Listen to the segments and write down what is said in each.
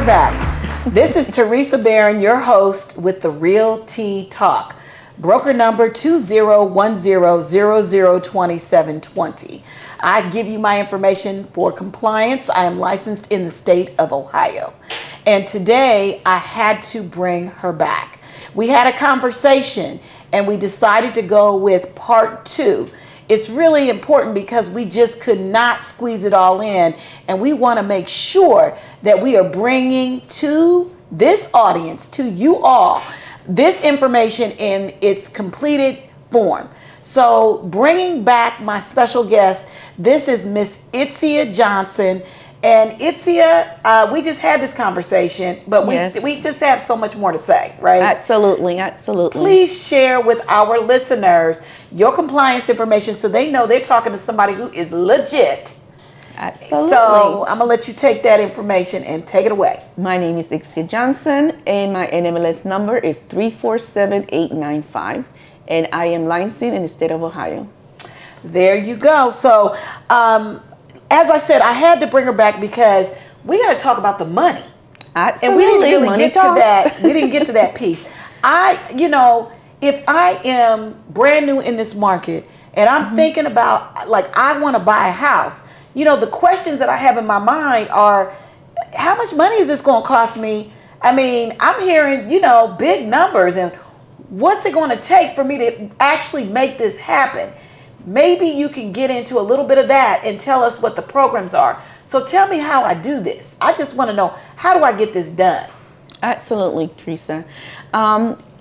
we're back. This is Teresa Barron, your host with the Real Tea Talk. Broker number 2010002720. I give you my information for compliance. I am licensed in the state of Ohio. And today I had to bring her back. We had a conversation and we decided to go with part 2. It's really important because we just could not squeeze it all in, and we want to make sure that we are bringing to this audience, to you all, this information in its completed form. So bringing back my special guest, this is Miss Itzia Johnson. And Itzia, we just had this conversation, but we just have so much more to say, right? Absolutely, absolutely. Please share with our listeners your compliance information so they know they're talking to somebody who is legit. Absolutely. So I'm going to let you take that information and take it away. My name is Itzia Johnson, and my NMLS number is 347895, and I am licensed in the state of Ohio. There you go. So, as I said, I had to bring her back because we got to talk about the money. Absolutely. And we didn't really get to that. We didn't get to that piece. If I am brand new in this market and I'm thinking about, like, I want to buy a house, the questions that I have in my mind are, how much money is this going to cost me? I mean, I'm hearing, big numbers, and what's it going to take for me to actually make this happen? Maybe you can get into a little bit of that and tell us what the programs are. So tell me how I do this. I just want to know, how do I get this done? Absolutely, Teresa.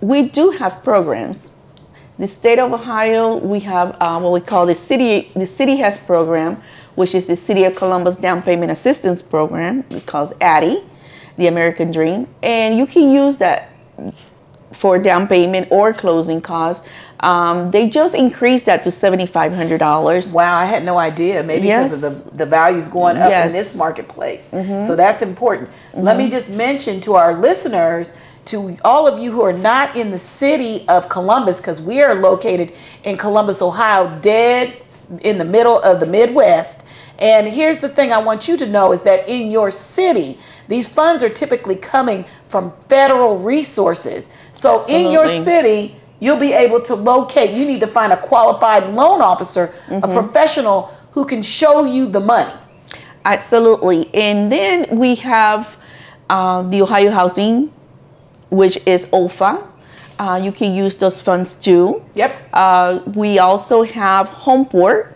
We do have programs. The state of Ohio, we have what we call the city has program, which is the City of Columbus Down Payment Assistance Program. It calls ADDIE, the American Dream. And you can use that for down payment or closing costs. They just increased that to $7,500. Wow, I had no idea. Maybe because of the values going up in this marketplace. So that's important. Let me just mention to our listeners, to all of you who are not in the city of Columbus, because we are located in Columbus, Ohio, dead in the middle of the Midwest. And here's the thing I want you to know is that in your city, these funds are typically coming from federal resources. So in your city, you'll be able to locate, you need to find a qualified loan officer, a professional who can show you the money. Absolutely. And then we have the Ohio Housing, which is OFA. You can use those funds too. Yep. We also have Homeport,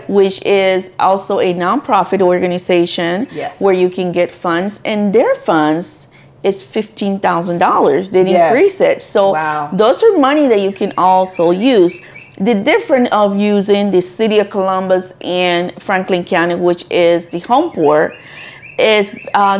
which is also a nonprofit organization where you can get funds, and their funds is $15,000. They increase it. So those are money that you can also use. The difference of using the City of Columbus and Franklin County, which is the Homeport, is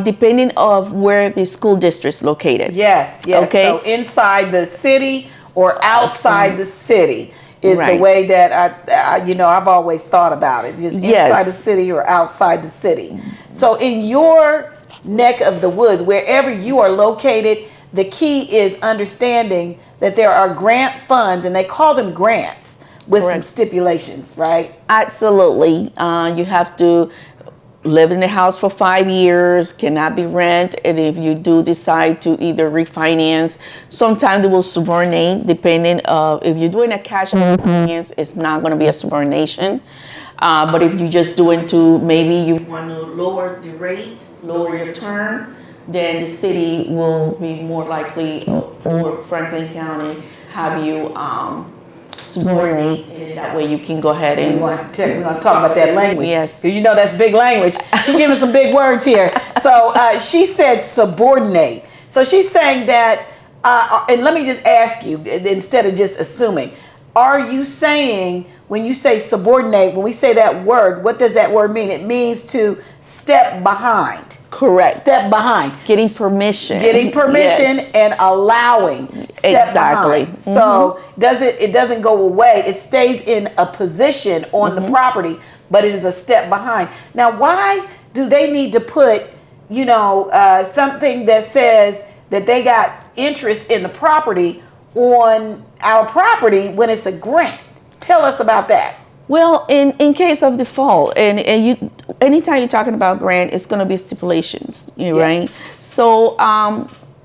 depending of where the school district is located. Yes. Okay. So inside the city or outside the city is the way that I've always thought about it. Just inside the city or outside the city. So in your neck of the woods, wherever you are located, the key is understanding that there are grant funds, and they call them grants with some stipulations, right? Absolutely. You have to live in the house for 5 years, cannot be rent, and if you do decide to either refinance, sometimes they will subordinate, depending of if you're doing a cash refinance, it's not going to be a subordination. But if you just do it to, maybe you want to lower the rate, lower your term, then the city will be more likely, or Franklin County, have you subordinate, and that way you can go ahead and we're going to talk about that language. Yes. That's big language. She's giving some big words here. So she said subordinate. So she's saying that, and let me just ask you, instead of just assuming, are you saying, when you say subordinate, when we say that word, what does that word mean? It means to step behind. Correct. Step behind. Getting permission. Getting permission and allowing. Step behind. So it doesn't go away. It stays in a position on the property, but it is a step behind. Now, why do they need to put, something that says that they got interest in the property on our property when it's a grant? Tell us about that. Well, in case of default, and you, anytime you're talking about grant, it's going to be stipulations, right? So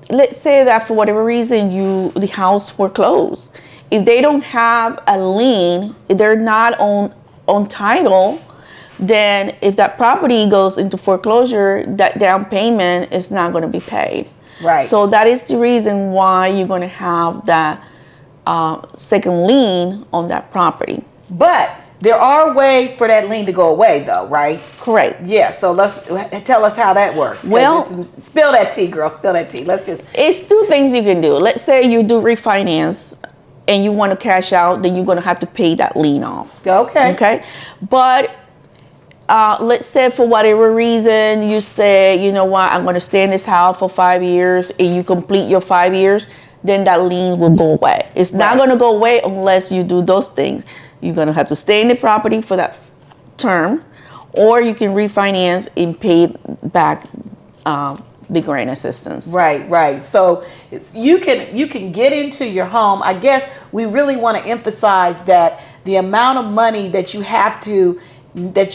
let's say that for whatever reason the house foreclosed. If they don't have a lien, if they're not on title, then if that property goes into foreclosure, that down payment is not going to be paid. Right. So that is the reason why you're going to have that second lien on that property. But there are ways for that lien to go away, though, right? Correct. Yeah. So let's tell us how that works. Well, spill that tea, girl. Spill that tea. It's two things you can do. Let's say you do refinance and you want to cash out, then you're going to have to pay that lien off. Okay. Okay. But let's say for whatever reason you say, you know what, I'm going to stay in this house for 5 years, and you complete your 5 years, then that lien will go away. It's not going to go away unless you do those things. You're going to have to stay in the property for that term, or you can refinance and pay back the grant assistance. Right, right. So you can get into your home. I guess we really want to emphasize that the amount of money that you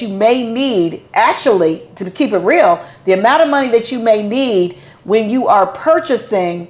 may need, actually, to keep it real, the amount of money that you may need when you are purchasing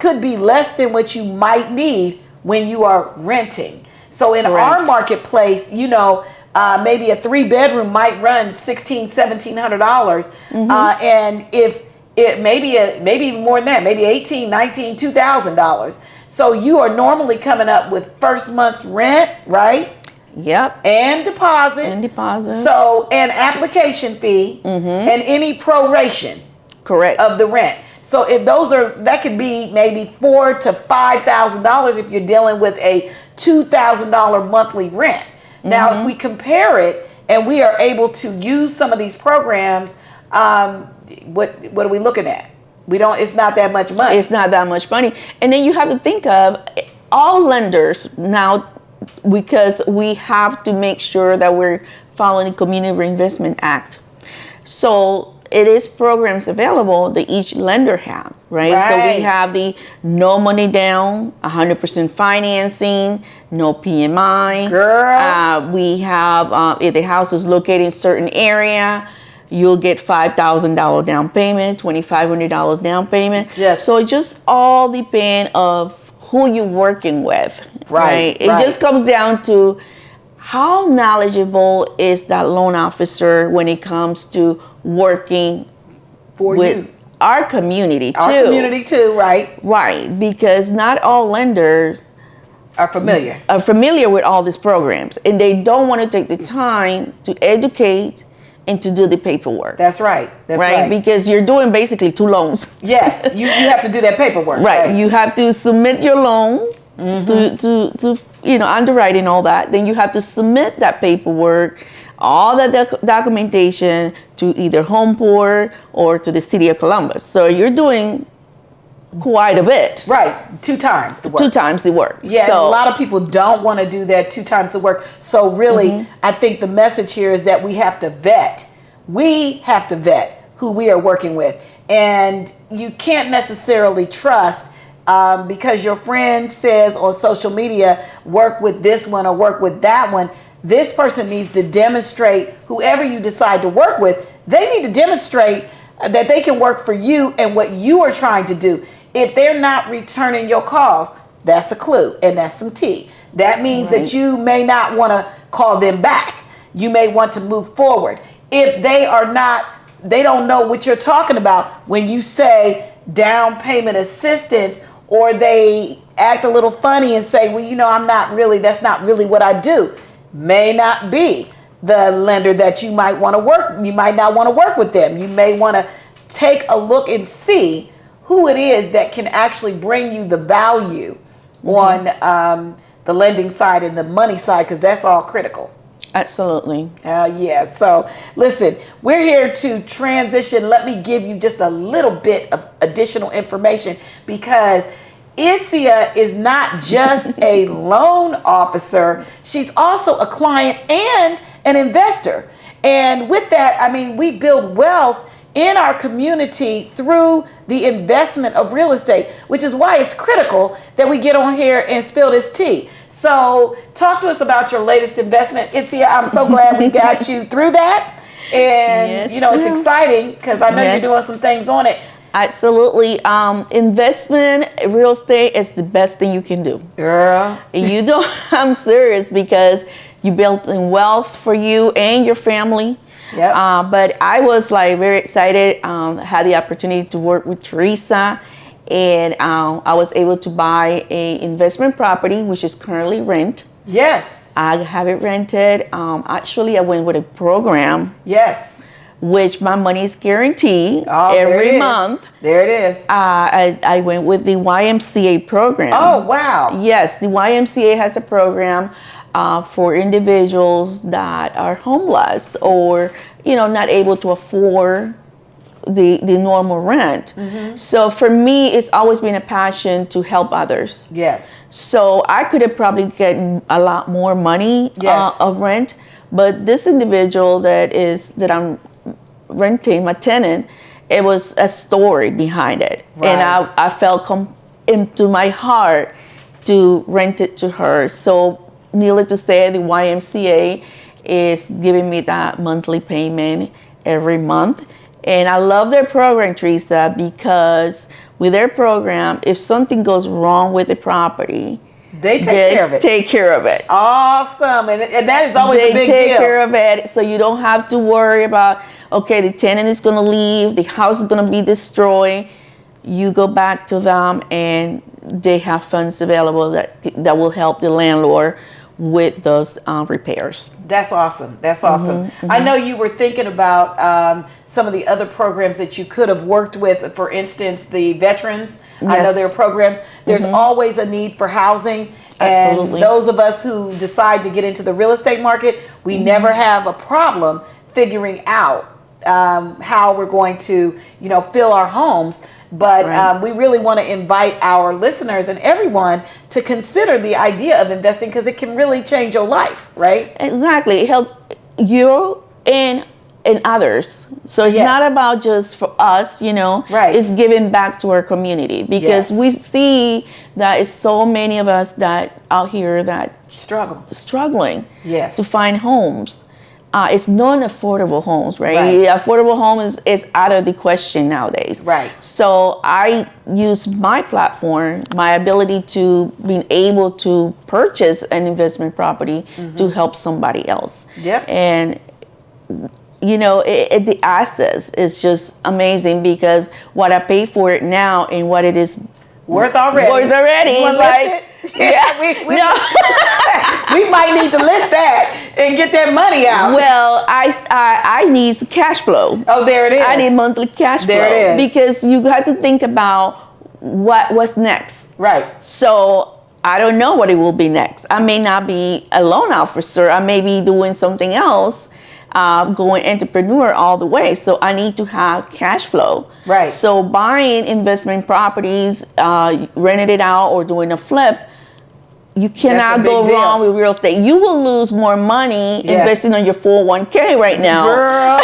could be less than what you might need when you are renting. So in our marketplace, maybe a 3-bedroom might run $1,600–1,700, and if it maybe even more than that, maybe $1,800–1,900–, $2,000. So you are normally coming up with first month's rent, right? Yep. And deposit. So an application fee and any proration. Correct. Of the rent. So if that could be maybe $4,000 to $5,000 if you're dealing with a $2,000 monthly rent. Now, if we compare it and we are able to use some of these programs, what are we looking at? It's not that much money. It's not that much money. And then you have to think of all lenders now, because we have to make sure that we're following the Community Reinvestment Act. So it is programs available that each lender has, right? So we have the no money down, 100% financing, no PMI. Girl. We have, if the house is located in a certain area, you'll get $5,000 down payment, $2,500 down payment. Yes. So it just all depends of who you're working with, right? It just comes down to how knowledgeable is that loan officer when it comes to working with our community too. Our community too, right? Right, because not all lenders are familiar with all these programs, and they don't want to take the time to educate and to do the paperwork. That's right. That's right. Because you're doing basically 2 loans. Yes, you have to do that paperwork. Right. You have to submit your loan to underwriting all that. Then you have to submit that paperwork, all that documentation to either Homeport or to the City of Columbus. So you're doing quite a bit. Right. 2 times the work. 2 times the work. Yeah, so a lot of people don't want to do that 2 times the work. So really, I think the message here is that we have to vet. We have to vet who we are working with. And you can't necessarily trust because your friend says on social media, work with this one or work with that one. This person needs to demonstrate, whoever you decide to work with, they need to demonstrate that they can work for you and what you are trying to do. If they're not returning your calls, that's a clue and that's some tea. That means that you may not want to call them back. You may want to move forward. If they don't know what you're talking about when you say down payment assistance, or they act a little funny and say, well, that's not really what I do. May not be the lender that you might want to work. You might not want to work with them. You may want to take a look and see who it is that can actually bring you the value on the lending side and the money side, because that's all critical. Absolutely. Yeah. So listen, we're here to transition. Let me give you just a little bit of additional information, because Itzia is not just a loan officer. She's also a client and an investor. And with that, we build wealth in our community through the investment of real estate, which is why it's critical that we get on here and spill this tea. So talk to us about your latest investment. Itzia, I'm so glad we got you through that. And, Yes, you know, it's exciting because I know Yes. you're doing some things on it. Absolutely. Investment, real estate is the best thing you can do. Girl. You don't, I'm serious, because you built in wealth for you and your family. Yep. But I was like very excited. Had the opportunity to work with Teresa, and I was able to buy a investment property, which is currently rent. Yes. I have it rented. Actually, I went with a program, Yes. which my money is guaranteed Oh, there it every is. month. There it is. I went with the YMCA program. Oh, wow. Yes, the YMCA has a program for individuals that are homeless or, you know, not able to afford the normal rent. So for me, it's always been a passion to help others. Yes. So I could have probably gotten a lot more money Yes. of rent, but this individual that I'm renting, my tenant, it was a story behind it. Right. And I felt into my heart to rent it to her. So needless to say, the YMCA is giving me that monthly payment every month. And I love their program, Teresa, because with their program, if something goes wrong with the property, They take care of it. Take care of it. Awesome. And that is always a big They take deal. care of it, so you don't have to worry about, okay, the tenant is going to leave, the house is going to be destroyed. You go back to them, and they have funds available that will help the landlord with those repairs. That's awesome. That's awesome. I know you were thinking about some of the other programs that you could have worked with. For instance, the veterans. I know Yes. there are programs. There's always a need for housing. Absolutely. And those of us who decide to get into the real estate market, we never have a problem figuring out how we're going to, you know, fill our homes. But Right. we really want to invite our listeners and everyone to consider the idea of investing, because it can really change your life, right? Exactly. It helps you and others. So it's Yes. not about just for us, you know. Right. It's giving back to our community, because Yes. we see that it's so many of us that out here that Struggle. struggling Yes. to find homes. It's non-affordable homes, right? Right. Affordable home is out of the question nowadays. Right. So I use my platform, my ability to being able to purchase an investment property to help somebody else. Yep. And you know, the access is just amazing, because what I pay for it now and what it is Worth already. worth already. You It's wanna like, list it? Yeah, no. we might need to list that and get that money out. Well, I need cash flow. Oh, there it is. I need monthly cash flow. There it is. Because you have to think about what's next. Right. So I don't know what it will be next. I may not be a loan officer. I may be doing something else, going entrepreneur all the way. So I need to have cash flow. Right. So buying investment properties, renting it out, or doing a flip, you cannot big go deal. wrong with real estate. You will lose more money Yes. investing on your 401k right now. Girl.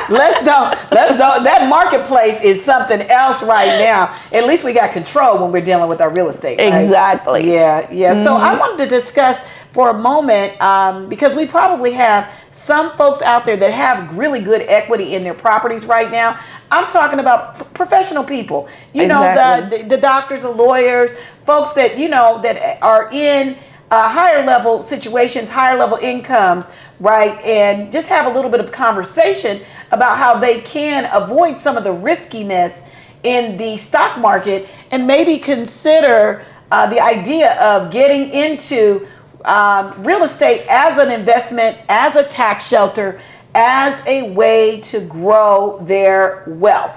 Let's don't. That marketplace is something else right now. At least we got control when we're dealing with our real estate. Right? Exactly. Yeah, yeah. So I wanted to discuss for a moment, because we probably have some folks out there that have really good equity in their properties right now. I'm talking about professional people. You know, Exactly. the doctors, the lawyers, folks that, you know, that are in higher level situations, higher level incomes, right? And just have a little bit of conversation about how they can avoid some of the riskiness in the stock market, and maybe consider the idea of getting into real estate as an investment, as a tax shelter, as a way to grow their wealth.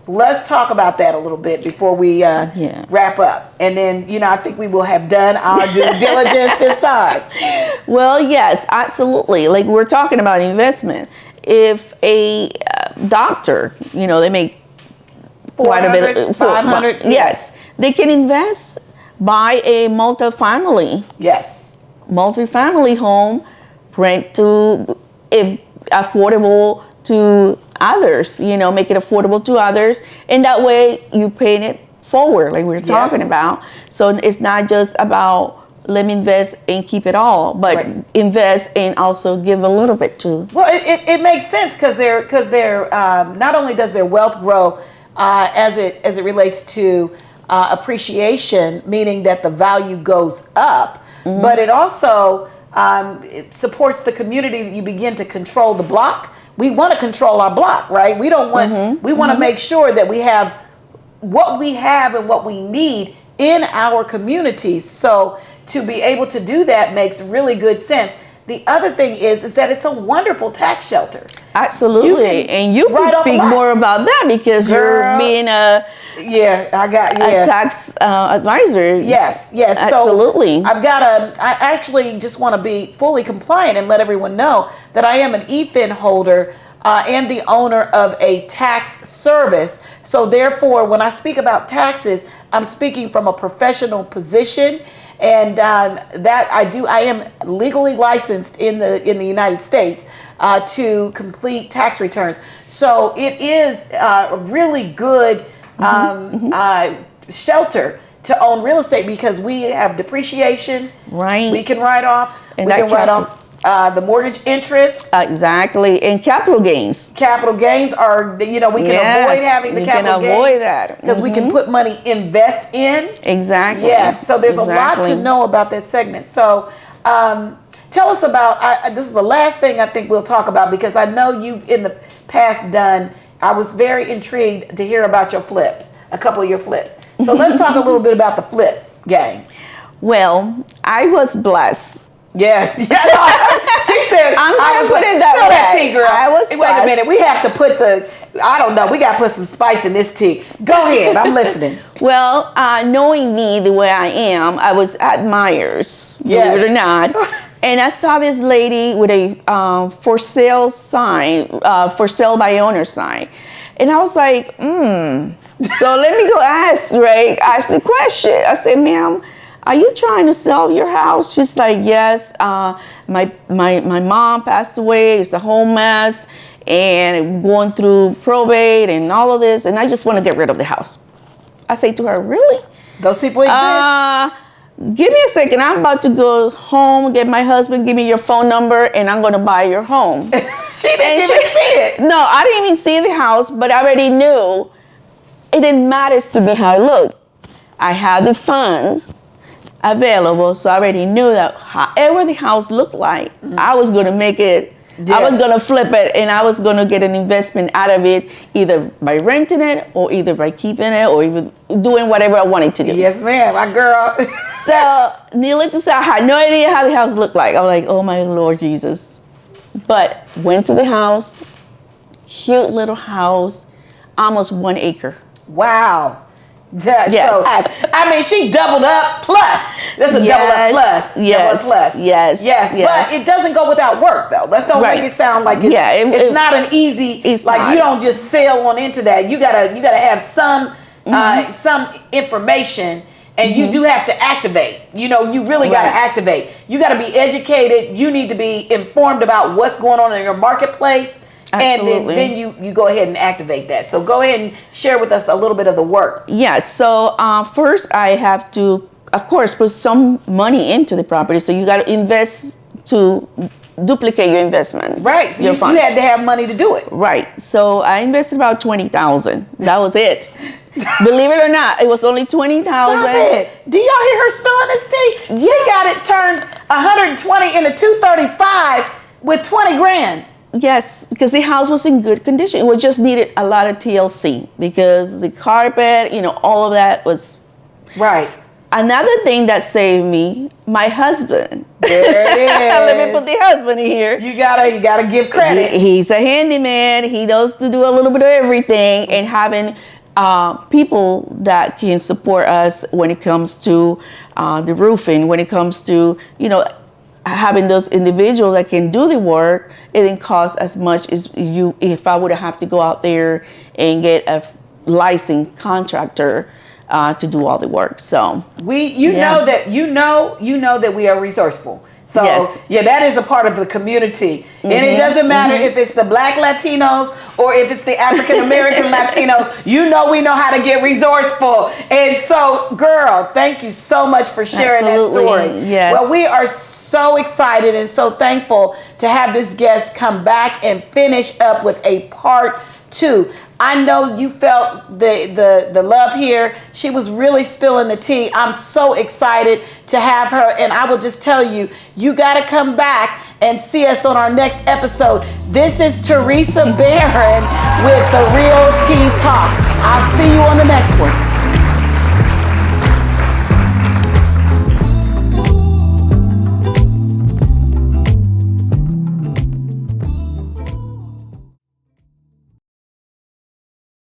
Let's talk about that a little bit before we wrap up. And then, you know, I think we will have done our due diligence this time. Well, yes, absolutely. Like we're talking about investment. If a doctor, you know, they make quite a bit of 500. Yes, they can invest, buy a multifamily home, rent to, if affordable to others, you know, make it affordable to others. And that way you pay it forward, like we were talking about. So it's not just about let me invest and keep it all, but Right. invest and also give a little bit to. Well, it makes sense because they're not only does their wealth grow as it relates to appreciation, meaning that the value goes up, but it also it supports the community. You begin to control the block. We want to control our block, right? We don't want. We want to make sure that we have what we have and what we need in our communities. So to be able to do that makes really good sense. The other thing is that it's a wonderful tax shelter. Absolutely, and you write can off a speak lot. more about that because Girl. you're being a tax advisor. Yes, absolutely. So I actually just want to be fully compliant and let everyone know that I am an EFIN holder and the owner of a tax service. So therefore, when I speak about taxes, I'm speaking from a professional position, and that I am legally licensed in the United States to complete tax returns. So it is a really good shelter to own real estate because we have depreciation. Right. We can write off. And we can write off the mortgage interest. Exactly, and capital gains. Capital gains are, we can avoid having the capital gains. We can avoid that. Because we can put money, invest in. Exactly. Yes, so there's a lot to know about that segment. So tell us about, this is the last thing I think we'll talk about because I know you've in the past I was very intrigued to hear about your flips, a couple of your flips. So let's talk a little bit about the flip gang. Well, I was blessed. Yes. She said, I'm going to put it that way. Tea, girl. I was Wait a minute. We have to put I don't know. We got to put some spice in this tea. Go ahead. I'm listening. Well, knowing me the way I am, I was at Myers, believe it or not. And I saw this lady with a for sale sign, for sale by owner sign. And I was like, So let me go ask the question. I said, ma'am, are you trying to sell your house? She's like, yes. My mom passed away. It's a whole mess. And I'm going through probate and all of this. And I just want to get rid of the house. I say to her, really? Those people exist? Give me a second. I'm about to go home, get my husband, give me your phone number, and I'm going to buy your home. She didn't even see it. No, I didn't even see the house, but I already knew it didn't matter to me how it looked. I had the funds available, so I already knew that however the house looked like, I was going to make it. Yes. I was going to flip it, and I was going to get an investment out of it, either by renting it, or either by keeping it, or even doing whatever I wanted to do. Yes, ma'am, my girl. So, needless to say, I had no idea how the house looked like. I was like, oh my Lord Jesus. But went to the house, cute little house, almost 1 acre. Wow. Yes. So, I mean, she doubled up plus. That's a double up plus. Yes. Double up plus. Yes. But it doesn't go without work, though. Let's don't make it sound like it's not an easy. It's like not. You don't just sail on into that. You gotta have some information, and you do have to activate. You really gotta activate. You gotta be educated. You need to be informed about what's going on in your marketplace. Absolutely. And then you go ahead and activate that. So go ahead and share with us a little bit of the work. Yes. So first I have to, of course, put some money into the property. So you got to invest to duplicate your investment. Right. So you had to have money to do it. Right. So I invested about $20,000. That was it. Believe it or not, it was only $20,000. Stop it. Do y'all hear her spilling this tea? Yeah. She got it turned 120 into 235 with 20 grand. Yes, because the house was in good condition. It just needed a lot of TLC because the carpet, all of that was right. Another thing that saved me, my husband. There it is. Let me put the husband in here. You gotta give credit. He's a handyman. He knows to do a little bit of everything, and having people that can support us when it comes to the roofing, when it comes to having those individuals that can do the work, it didn't cost as much as if I would have to go out there and get a licensed contractor to do all the work. So you know that we are resourceful. So Yes. yeah, that is a part of the community. And it doesn't matter if it's the Black Latinos or if it's the African American Latinos, we know how to get resourceful. And so, girl, thank you so much for sharing Absolutely. that story. Yes. Well, we are so excited and so thankful to have this guest come back and finish up with a part 2. I know you felt the love here. She was really spilling the tea. I'm so excited to have her. And I will just tell you, you got to come back and see us on our next episode. This is Teresa Barron with The Real Tea Talk. I'll see you on the next one.